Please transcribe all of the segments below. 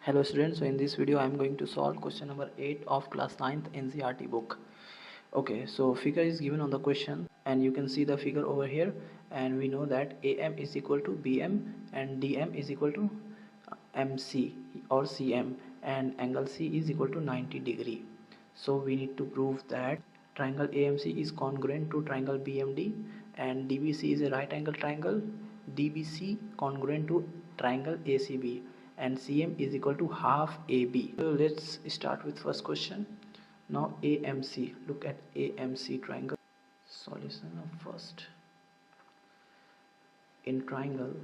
Hello students, so in this video I am going to solve question number 8 of class 9th NCERT book. Okay, so figure is given on the question and you can see the figure over here, and we know that AM is equal to BM and DM is equal to MC or CM, and angle C is equal to 90 degree. So we need to prove that triangle AMC is congruent to triangle BMD and DBC is a right angle triangle, DBC congruent to triangle ACB, and CM is equal to half AB. So let's start with first question. Now AMC, look at AMC triangle. Solution of first. In triangle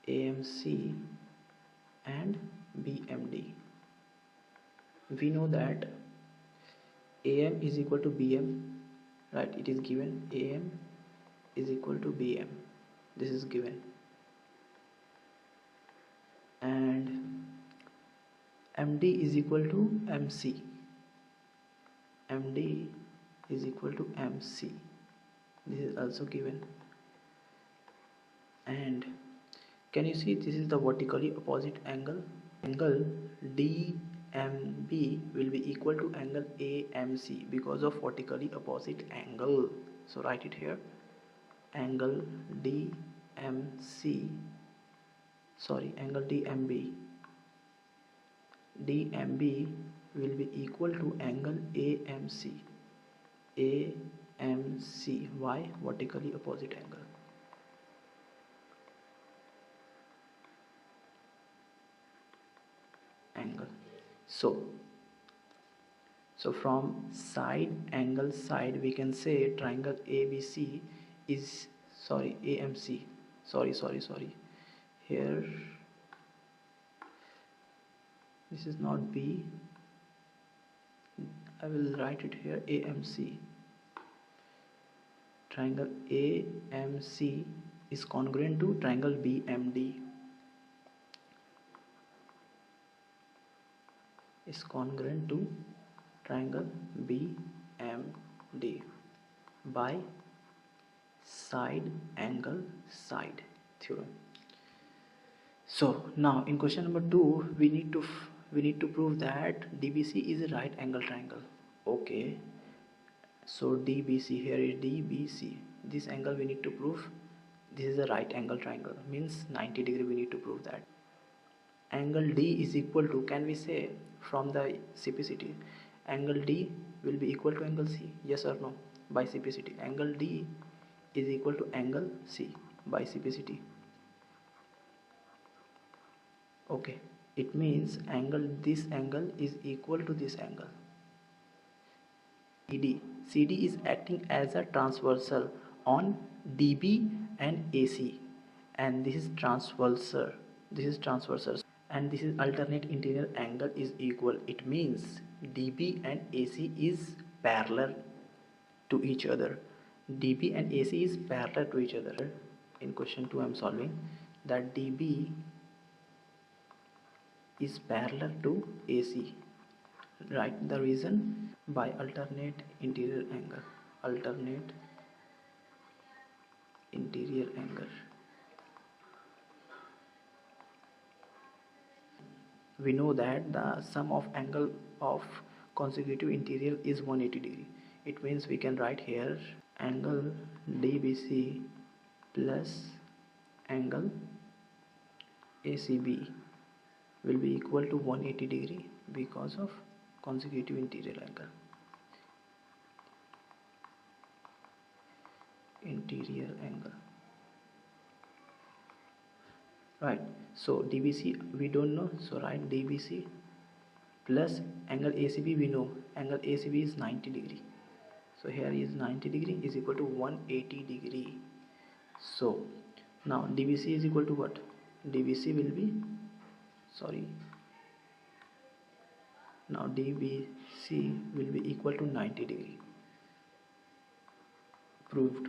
AMC and BMD, we know that AM is equal to BM, right? It is given AM is equal to BM. This is given. And MD is equal to MC. MD is equal to MC. This is also given. And can you see this is the vertically opposite angle? Angle DMB will be equal to angle AMC because of vertically opposite angle. So write it here. Angle DMB will be equal to angle AMC. AMC, why? Vertically opposite angle. So from angle side we can say triangle ABC is AMC. Here this is not B. I will write it here AMC. Triangle AMC is congruent to triangle BMD. Is congruent to triangle BMD by side angle side theorem. So now in question number 2 we need to prove that DBC is a right angle triangle. Okay, so DBC, here is DBC, this angle we need to prove this is a right angle triangle, means 90 degree. We need to prove that angle D is equal to, can we say from the CPCT, angle D will be equal to angle C, yes or no? By CPCT, angle D is equal to angle C by CPCT. Okay, it means this angle is equal to this angle. CD is acting as a transversal on DB and AC, and this is transversal. And this is alternate interior angle is equal. It means DB and AC is parallel to each other. DB and AC is parallel to each other. In question 2 I am solving that DB is parallel to AC. Write the reason by alternate interior angle. Alternate interior angle. We know that the sum of angle of consecutive interior is 180 degree. It means we can write here angle DBC plus angle ACB will be equal to 180 degree because of consecutive interior angle. Right, so DBC we don't know, so write DBC plus angle ACB. We know angle ACB is 90 degree, so here is 90 degree is equal to 180 degree. So now DBC is equal to what? DBC will be now DBC will be equal to 90 degree. Proved.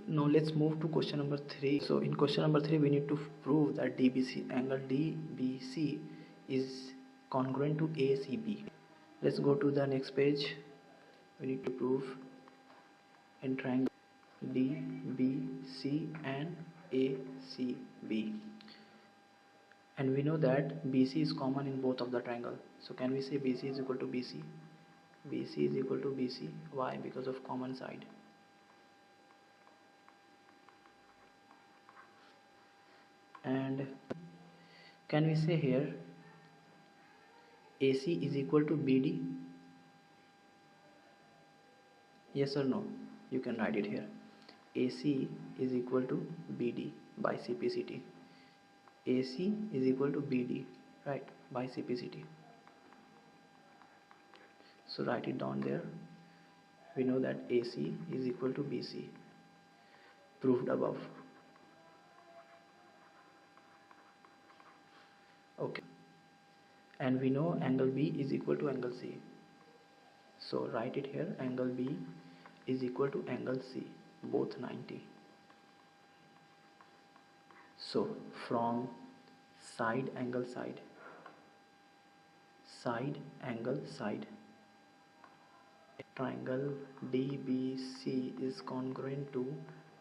Now let's move to question number 3. So in question number 3 we need to prove that angle DBC is congruent to ACB. Let's go to the next page. We need to prove in triangle DBC and ACB. and we know that BC is common in both of the triangle. So can we say BC is equal to BC? BC is equal to BC. Why? Because of common side. And can we say here AC is equal to BD? Yes or no? You can write it here. AC is equal to BD by CPCT. AC is equal to BD, right, by CPCT. So write it down there. We know that AC is equal to BC, proved above. Okay, and we know angle B is equal to angle C. So write it here, angle B is equal to angle C, both 90. So from side angle side, triangle DBC is congruent to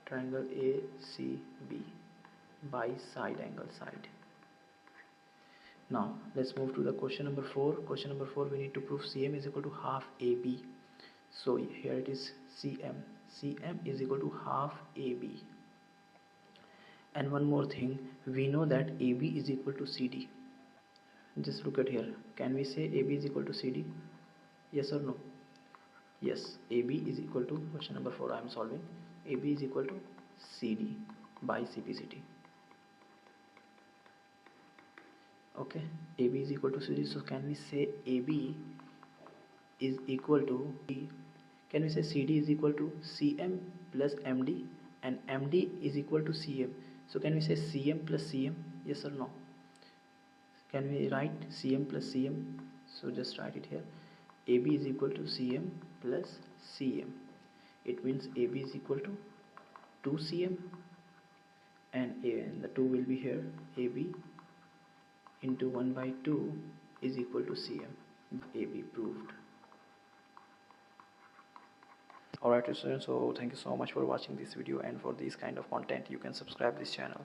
triangle ACB by side angle side. Now let's move to the question number 4. Question number 4, we need to prove CM is equal to half AB. So here it is CM. CM is equal to half AB. And one more thing, we know that AB is equal to CD. Just look at here. Can we say AB is equal to CD? Yes or no? Yes, AB is equal to, question number 4 I am solving. AB is equal to CD by CPCT. Okay, AB is equal to CD. So can we say AB is equal to, can we say CD is equal to CM plus MD, and MD is equal to CM? So can we say CM plus CM? Yes or no? Can we write CM plus CM? So just write it here. AB is equal to CM plus CM. It means AB is equal to 2CM, and the 2 will be here. AB into 1 by 2 is equal to CM. AB proved. Alright students, so thank you so much for watching this video, and for this kind of content you can subscribe this channel.